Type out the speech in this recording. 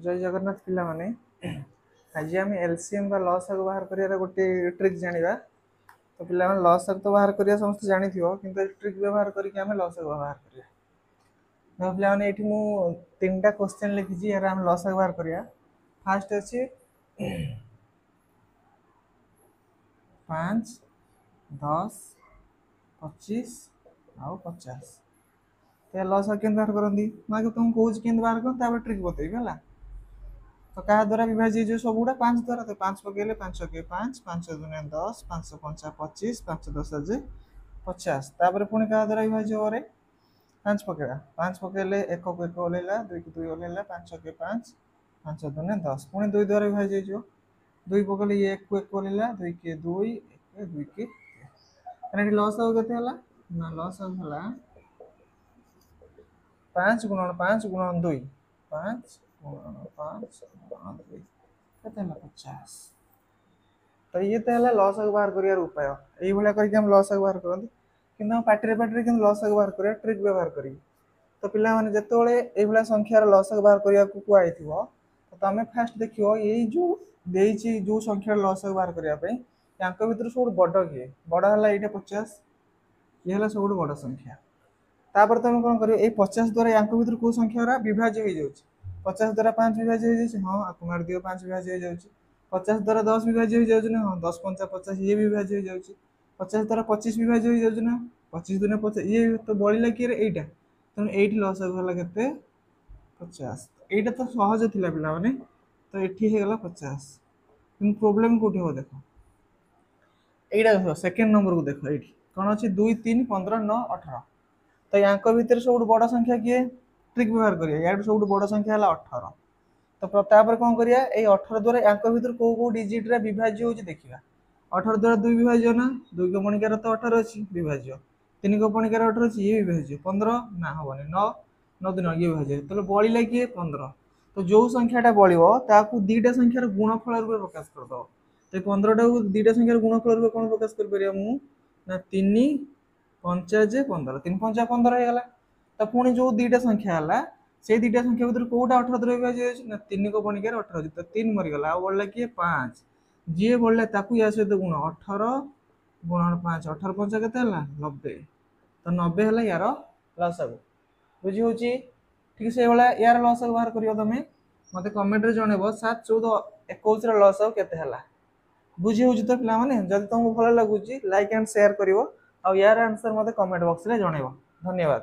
जय जगन्नाथ पिला माने आज आम एलसीएम बा लसाग बाहर कर गोटे ट्रिक जाना। तो पिला लसाग तो बाहर करिया समस्त जानी किंतु ट्रिक व्यवहार करके आम लसाग बाहर करिया। तो पिला माने एठी मु तीनटा क्वेश्चन लिखिजी यार आम लसाग बाहर करिया। फास्ट अछि 5 10 25 आउ 50। तो लसाग केन बाहर करंदी माके तुम कहूज केन बाहर कर तापर ट्रिक बतेबी हला। तो क्या द्वारा विभाजित जो सब गुड़ा 5 द्वारा तो 5 पकेले 5 के 5 5 दुने 10 5 5 25 5 10 50 तापर पुणी क्या द्वारा विभाज्य करे 5 पकेला 5 पकेले 1 को 1 ओलेला 2 को 2 ओलेला 5 के 5 5 दुने 10 पुणी 2 द्वारा विभाज्य जो 2 पकेले ये 1 को 1 ओलेला 2 के 2 1 2 के एने लॉस हो केते हला ना लॉस होला 5 गुणन 5 गुणन 2 5 5 50। तो ये तो है लस बाहर कर उपाय ये करके हम लस बाहर करते कि पार्टी पार्टी कि लस बाहर कर ट्रिक व्यवहार कर। तो पिला माने जिते ये संख्यार लस बाहर करने को कहुई तो तुम फास्ट देख ये जो देची जो संख्यार लस बाहर करने भर सब बड़ किए बड़ है ये 50 ये है सब बड़ संख्या। तापर तुम कौन कर 50 द्वारा या भर कौ संख्या विभाज्य हो जाए 50 द्वारा 5 विभाज्य हो जाए हाँ आपको मार दियो 5 विभाज्य हो जाए 50 द्वारा 10 विभाज्य हो जाए ना हाँ 10 5 50 ये विभाज्य हो जाए 50 द्वारा 25 विभाज्य हो जाए ना 25 दुने 50 ये तो बढ़ला कि एटा तेणु ये लस गला के 50 एटा तो सहज थिला पिला माने तो एठी हे गला 50 कि प्रॉब्लम कोठी हो देखो एटा सेकंड नंबर को देखो एठी कौन अच्छी 2 3 15 9 18 तो या भितर सब बड़ संख्या किए ट्रिक व्यवहार करिए या सब बड़ संख्या है 18। तो तापर कौन करिया ए 18 द्वारा या भितर को को डिजिट रे विभाज्य होची देखिबा 18 द्वारा 2 विभाज्य ना 2 को पणिकार तो 18 अछि विभाज्य 3 को पणिकार 18 अछि ये विभाज्य 15 ना होबनी 9 9 दिन ये विभाज्य तो बळिला कि 15। तो जो संख्याटा बळिबो ताकू दीटा संख्यार गुणफल रूपे प्रकाश कर दो। तो 15 टा दीटा संख्यार गुणफल रूपे कोन प्रकाश कर परिया मु ना 3 5 15 3 5 15 हे गला। तो पुणी जो दीटा संख्या है से दीटा संख्या भर कौटा 18 द्वारा विभाज्य ना 3 को पणिकार 18 तो 3 मरीगला आ बढ़ला किए 5 जी बढ़ला ताकू या सहित गुण 18 गुण 5 18 5 के 90 तो 90 है यार लसागु बुझी हो ठीक से यार लसागु बाहर कर तुम मत कमेंट जनइब 7 14 21 लसागु केते बुझी हो तो पिला माने जब तुमको भल लगुच लाइक एंड शेयर करिवो आ यार आंसर मत कमेंट बॉक्स रे जनइब। धन्यवाद।